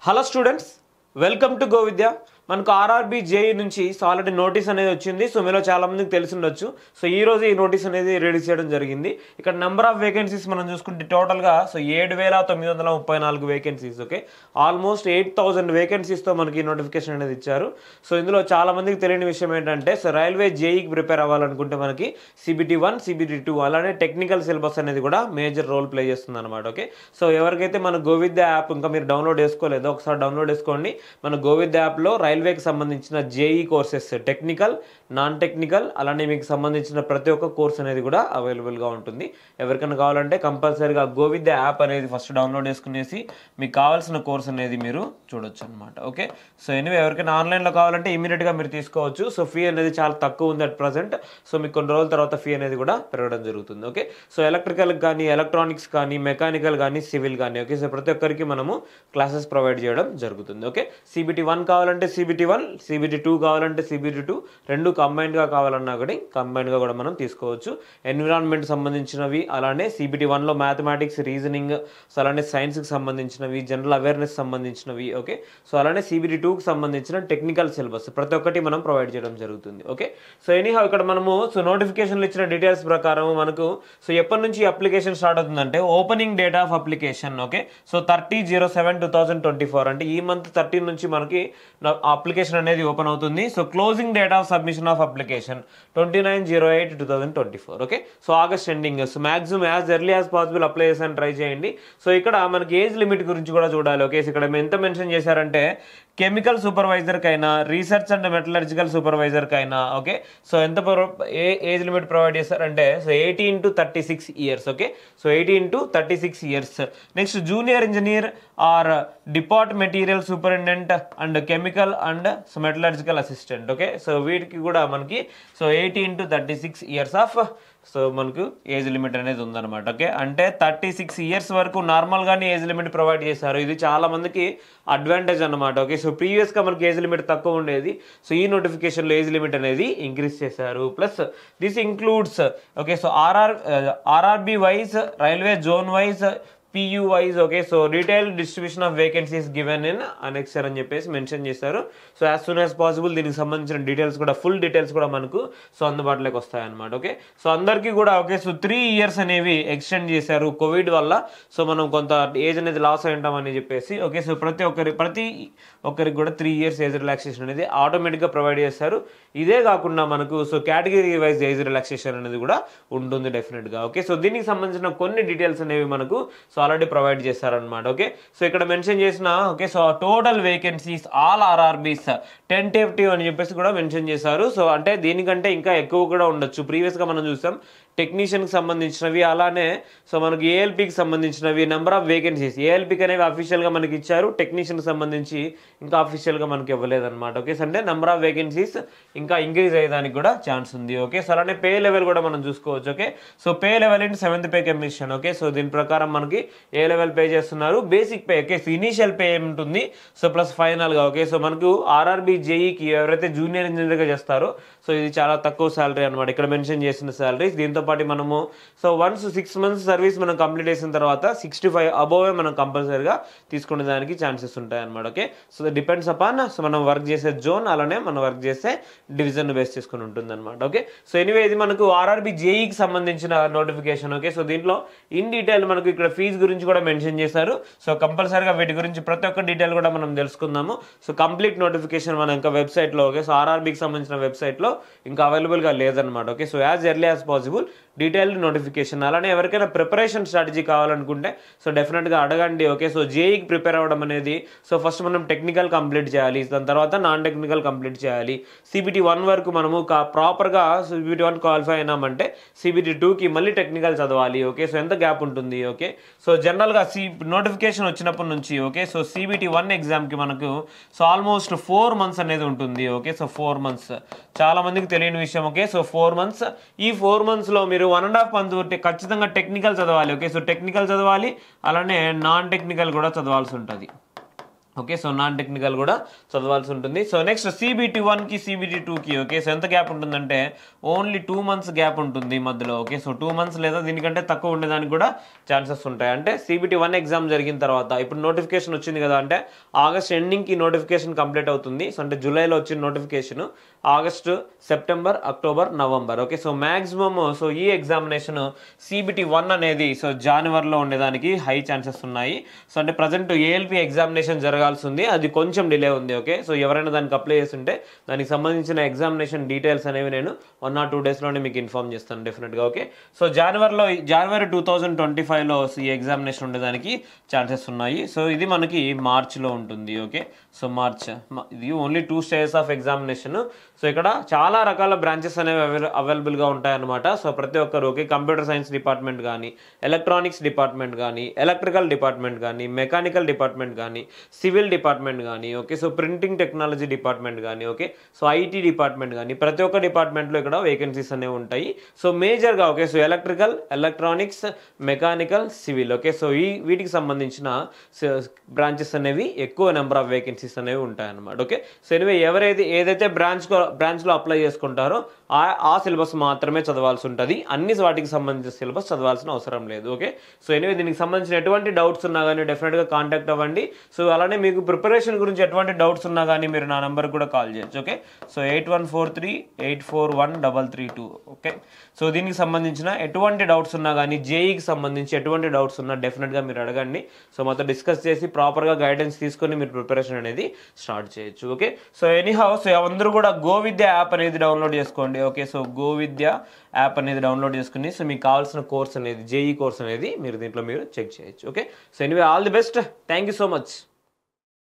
Hello students, welcome to go Vidya. మనకు RRB JE నుంచి already notice అనేది వచ్చింది. సో మీలో చాలా మందికి తెలిసి ఉండొచ్చు. సో ఈ రోజు ఈ నోటీస్ అనేది రిలీజ్ చేయడం జరిగింది. ఇక్కడ నెంబర్ ఆఫ్ వేకెన్సీస్ మనం చూసుకుంటే టోటల్గా 7,934 వేకెన్సీస్. ఓకే, ఆల్మోస్ట్ 8,000 వేకెన్సీస్తో మనకి నోటిఫికేషన్ అనేది ఇచ్చారు. సో ఇందులో చాలా మందికి తెలియని విషయం ఏంటంటే, సో రైల్వే జేఈకి ప్రిపేర్ అవ్వాలనుకుంటే మనకి CBT1, CBT2 అలానే టెక్నికల్ సిలబస్ అనేది కూడా మేజర్ రోల్ ప్లే చేస్తుంది అనమాట. ఓకే, సో ఎవరికైతే మన గోవిద్య యాప్ ఇంకా మీరు డౌన్లోడ్ చేసుకోలేదో ఒకసారి డౌన్లోడ్ చేసుకోండి. మన గోవిద్య యాప్లో రైల్వేకి సంబంధించిన JEE courses technical, non technical అలానే మీకు సంబంధించిన ప్రతి ఒక్క కోర్స్ అనేది కూడా అవైలబుల్గా ఉంటుంది. ఎవరికైనా కావాలంటే కంపల్సరీగా గోవిద్య యాప్ అనేది ఫస్ట్ డౌన్లోడ్ చేసుకునేసి మీకు కావాల్సిన కోర్స్ అనేది మీరు చూడొచ్చు అనమాట. ఓకే, సో ఎనివే ఎవరికైనా ఆన్లైన్లో కావాలంటే ఇమీడియట్గా మీరు తీసుకోవచ్చు. సో ఫీ అనేది చాలా తక్కువ ఉంది అట్ ప్రజెంట్. సో మీకు కొన్ని రోజుల తర్వాత ఫీ అనేది కూడా పెరగడం జరుగుతుంది. ఓకే, సో ఎలక్ట్రికల్ కానీ, ఎలక్ట్రానిక్స్ కానీ, మెకానికల్ కానీ, సివిల్ కానీ, ఓకే, సో ప్రతి ఒక్కరికి మనము క్లాసెస్ ప్రొవైడ్ చేయడం జరుగుతుంది. ఓకే, CBT1 కావాలంటే CBT1, CBT2 కావాలంటే CBT2, రెండు కంబైన్డ్గా కావాలన్నా ఒకటి కంబైన్డ్గా కూడా మనం తీసుకోవచ్చు. ఎన్విరాన్మెంట్ సంబంధించినవి, అలానే CBT1లో మ్యాథమెటిక్స్, రీజనింగ్, సో అలానే సైన్స్కి సంబంధించినవి, జనరల్ అవేర్నెస్ సంబంధించినవి. ఓకే, సో అలానే CBT2కి సంబంధించిన టెక్నికల్ సిలబస్ ప్రతి ఒక్కటి మనం ప్రొవైడ్ చేయడం జరుగుతుంది. ఓకే, సో ఎనీహౌ ఇక్కడ మనము నోటిఫికేషన్లు ఇచ్చిన డీటెయిల్స్ ప్రకారం మనకు ఎప్పటి నుంచి అప్లికేషన్ స్టార్ట్ అవుతుందంటే, opening date of application okay, so 30/07/2024 అంటే ఈ మంత్ 13 నుంచి మనకి అప్లికేషన్ అనేది ఓపెన్ అవుతుంది. So closing date of submission of application 29/08/2024. Okay, so August ending. So maximum as early as possible apply చేసాను ట్రై చేయండి. సో ఇక్కడ మనకి ఏజ్ లిమిట్ గురించి కూడా చూడాలి. ఓకే, సో ఇక్కడ ఎంత మెన్షన్ చేశారంటే, కెమికల్ సూపర్వైజర్కైనా, రీసెర్చ్ అండ్ మెటలర్జికల్ సూపర్వైజర్కైనా ఓకే, సో ఎంత ఏజ్ లిమిట్ ప్రొవైడ్ చేశారంటే, so 18 to 36 years. Okay, so 18 to 36 years. Next junior engineer or depot material superintendent and chemical and metallurgical assistant. Okay, so వీటికి కూడా మనకి 18 to 36 years of so మనకు age limit అనేది ఉందన్నమాట. Okay, అంటే 36 years వరకు నార్మల్గానే ఏజ్ లిమిట్ ప్రొవైడ్ చేశారు. ఇది చాలా మందికి అడ్వాంటేజ్ అనమాట. ఓకే, సో ప్రీవియస్గా మనకి ఏజ్ లిమిట్ తక్కువ ఉండేది. సో ఈ నోటిఫికేషన్లో ఏజ్ లిమిట్ అనేది ఇంక్రీజ్ చేశారు. Plus this includes okay, so RRB wise, railway zone wise, PU wise. Okay, so detail distribution of vacancies given in annexure అని చెప్పేసి మెన్షన్ చేశారు. So as soon as possible దీనికి సంబంధించిన details కూడా, full details కూడా మనకు అందుబాటులోకి వస్తాయన్నమాట. ఓకే, సో అందరికీ కూడా ఓకే, సో 3 ఇయర్స్ అనేవి ఎక్స్టెండ్ చేశారు కోవిడ్ వల్ల. సో మనం కొంత ఏజ్ అనేది లాస్ అయి ఉంటామని చెప్పేసి. ఓకే, సో ప్రతి ఒక్కరికి కూడా 3 ఇయర్స్ ఏజ్ రిలాక్సేషన్ అనేది ఆటోమేటిక్గా ప్రొవైడ్ చేస్తారు. ఇదే కాకుండా మనకు కేటగిరీ వైజ్ ఏజ్ రిలాక్సేషన్ అనేది కూడా ఉంటుంది డెఫినెట్గా. ఓకే, సో దీనికి సంబంధించిన కొన్ని డీటెయిల్స్ అనేవి మనకు ఆల్రెడీ ప్రొవైడ్ చేశారనమాట. ఓకే, సో ఇక్కడ మెన్షన్ చేసిన okay, so total vacancies all RRBs tentative అని చెప్పేసి కూడా మెన్షన్ చేశారు. సో అంటే దీనికంటే ఇంకా ఎక్కువ కూడా ఉండొచ్చు. ప్రీవియస్గా మనం చూసాం టెక్నీషియన్కి సంబంధించినవి, అలానే సో మనకి ఏఎల్పికి సంబంధించినవి నెంబర్ ఆఫ్ వేకెన్సీస్. ఏఎల్పికి అనేవి అఫీషియల్గా మనకి ఇచ్చారు, టెక్నీషియన్కి సంబంధించి ఇంకా అఫీషియల్గా మనకి ఇవ్వలేదన్నమాట. ఓకే, సో అంటే నెంబర్ ఆఫ్ వేకెన్సీస్ ఇంకా ఇంక్రీజ్ అయ్యేదానికి కూడా ఛాన్స్ ఉంది. ఓకే, సో అలానే పే లెవెల్ కూడా మనం చూసుకోవచ్చు. Okay, so pay level in 7th pay commission. Okay, so దీని ప్రకారం మనకి ఏ లెవెల్ పే చేస్తున్నారు, basic pay. Okay, so initial pay ఉంటుంది, సో ప్లస్ ఫైనల్గా. ఓకే, సో మనకు ఆర్ఆర్బీ జేఈకి ఎవరైతే జూనియర్ ఇంజనీర్గా చేస్తారో సో ఇది చాలా తక్కువ శాలరీ అనమాట ఇక్కడ మెన్షన్ చేసిన శాలరీస్. దీంతో పాటు మనము సో వన్స్ 6 months సర్వీస్ మనం కంప్లీట్ చేసిన తర్వాత 65 అబోవే మనం కంపల్సరీగా తీసుకునే దానికి ఛాన్సెస్ ఉంటాయి అనమాట. Okay, so depends upon so మనం వర్క్ చేసే జోన్, అలానే మనం వర్క్ చేసే డివిజన్ బేస్ చేసుకుని ఉంటుంది అనమాట. ఓకే, సో ఎనివే ఇది మనకు ఆర్ఆర్బీ జేఈకి సంబంధించిన నోటిఫికేషన్. ఓకే, సో దీంట్లో ఇన్ డీటెయిల్ మనకు ఇక్కడ ఫీజు గురించి కూడా మెన్షన్ చేశారు. సో కంపల్సరీగా వీటి గురించి ప్రతి ఒక్క డీటెయిల్ కూడా మనం తెలుసుకుందాము. సో కంప్లీట్ నోటిఫికేషన్ మనం ఇంకా వెబ్సైట్లో ఓకే, సో ఆర్ఆర్బీకి సంబంధించిన వెబ్సైట్లో ఇంకా అవైలబుల్గా లేదనమాట. Okay, so as early as possible detailed notification. అలానే ఎవరికైనా ప్రిపరేషన్ స్ట్రాటజీ కావాలనుకుంటే సో డెఫినెట్గా అడగండి. ఓకే, సో జేఈకి ప్రిపేర్ అవ్వడం అనేది సో ఫస్ట్ మనం టెక్నికల్ కంప్లీట్ చేయాలి, దాని తర్వాత నాన్ టెక్నికల్ కంప్లీట్ చేయాలి. CBT1 వరకు మనము ప్రాపర్గా CBT1 క్వాలిఫై అయినామంటే CBT2కి మళ్ళీ టెక్నికల్ చదవాలి. ఓకే, సో ఎంత గ్యాప్ ఉంటుంది. ఓకే, సో జనరల్గా నోటిఫికేషన్ వచ్చినప్పటి నుంచి ఓకే, సో CBT1 ఎగ్జామ్కి మనకు సో ఆల్మోస్ట్ 4 months అనేది ఉంటుంది. ఓకే, సో 4 months చాలా మందికి తెలియని విషయం. Okay, so 4 months. ఈ 4 monthsలో మీరు 1.5 month ఖచ్చితంగా టెక్నికల్ చదవాలి. ఓకే, సో టెక్నికల్ చదవాలి, అలానే నాన్ టెక్నికల్ కూడా చదవాల్సి ఉంటుంది. ఓకే. సో నాన్ టెక్నికల్ కూడా చదవాల్సి ఉంటుంది. సో నెక్స్ట్ CBT 1కి CBT 2కి ఓకే. సో ఎంత గ్యాప్ ఉంటుందంటే ఓన్లీ 2 months గ్యాప్ ఉంటుంది మధ్యలో. ఓకే. సో 2 months లేదా దీనికంటే తక్కువ ఉండేదానికి కూడా ఛాన్సెస్ ఉంటాయి. అంటే CBT 1 ఎగ్జామ్ జరిగిన తర్వాత ఇప్పుడు నోటిఫికేషన్ వచ్చింది కదా, అంటే ఆగస్ట్ ఎండింగ్కి నోటిఫికేషన్ కంప్లీట్ అవుతుంది. సో అంటే జూలైలో వచ్చిన notification August, September, October, November. Okay. So maximum so ఈ ఎగ్జామినేషన్ CBT 1 అనేది సో జనవరిలో ఉండేదానికి హై ఛాన్సెస్ ఉన్నాయి. సో అంటే ప్రజెంట్ ALP ఎగ్జామినేషన్ జరగాల్సి ఉంది, అది కొంచెం డిలే ఉంది. ఓకే. సో ఎవరైనా దానికి అప్లై చేస్తుంటే దానికి సంబంధించిన ఎగ్జామినేషన్ డీటెయిల్స్ అనేవి నేను 1 or 2 daysలోనే మీకు ఇన్ఫార్మ్ చేస్తాను డెఫినెట్గా. ఓకే. సో జనవరి 2025లో ఈ ఎగ్జామినేషన్ ఉండేదానికి ఛాన్సెస్ ఉన్నాయి. సో ఇది మనకి మార్చ్లో ఉంటుంది. ఓకే. సో ఇది only 2 stages of examination. So ఇక్కడ చాలా రకాల బ్రాంచెస్ అనేవి అవైలబుల్గా ఉంటాయన్నమాట. సో ప్రతి ఒక్కరు ఓకే, కంప్యూటర్ సైన్స్ డిపార్ట్మెంట్ కానీ, ఎలక్ట్రానిక్స్ డిపార్ట్మెంట్ కానీ, ఎలక్ట్రికల్ డిపార్ట్మెంట్ కానీ, మెకానికల్ డిపార్ట్మెంట్ కానీ, సివిల్ డిపార్ట్మెంట్ కానీ, okay. So printing technology department కానీ, ఓకే. సో IT డిపార్ట్మెంట్ కానీ, ప్రతి ఒక్క డిపార్ట్మెంట్లో ఇక్కడ వేకెన్సీస్ అనేవి ఉంటాయి. సో మేజర్గా okay, so electrical, electronics, mechanical, civil. Okay. So వీటికి సంబంధించిన బ్రాంచెస్ అనేవి ఎక్కువ నెంబర్ ఆఫ్ వేకెన్సీస్ అనేవి ఉంటాయన్నమాట. ఓకే. సో ఎనివే ఏదైతే బ్రాంచ్లో అప్లై చేసుకుంటారో ఆ సిలబస్ మాత్రమే చదవాల్సి ఉంటుంది. అన్ని వాటికి సంబంధించిన సిలబస్ చదవాల్సిన అవసరం లేదు. ఓకే. సో ఎనివే దీనికి సంబంధించిన ఎటువంటి డౌట్స్ ఉన్నా కానీ డెఫినెట్గా కాంటాక్ట్ అవ్వండి. సో అలానే మీకు ప్రిపరేషన్ గురించి ఎటువంటి డౌట్స్ ఉన్నా కానీ మీరు నా నెంబర్ కూడా కాల్ చేయొచ్చు. ఓకే. సో 8143841332. ఓకే. సో దీనికి సంబంధించిన ఎటువంటి డౌట్స్ ఉన్నా కానీ, JEEకి సంబంధించి ఎటువంటి డౌట్స్ ఉన్నా డెఫినెట్గా మీరు అడగండి. సో మాతో డిస్కస్ చేసి ప్రాపర్గా గైడెన్స్ తీసుకొని మీరు ప్రిపరేషన్ అనేది స్టార్ట్ చేయొచ్చు. ఓకే. సో ఎనీహౌ సో అందరూ కూడా గోవిద్య యాప్ అనేది డౌన్లోడ్ చేసుకోండి. ఓకే. సో గోవిద్య యాప్ అనేది డౌన్లోడ్ చేసుకుని సో మీకు కావాల్సిన కోర్స్ అనేది JEE కోర్స్ అనేది మీరు దీంట్లో చెక్ చేయొచ్చు. Okay. So anyway all the best. Thank you so much.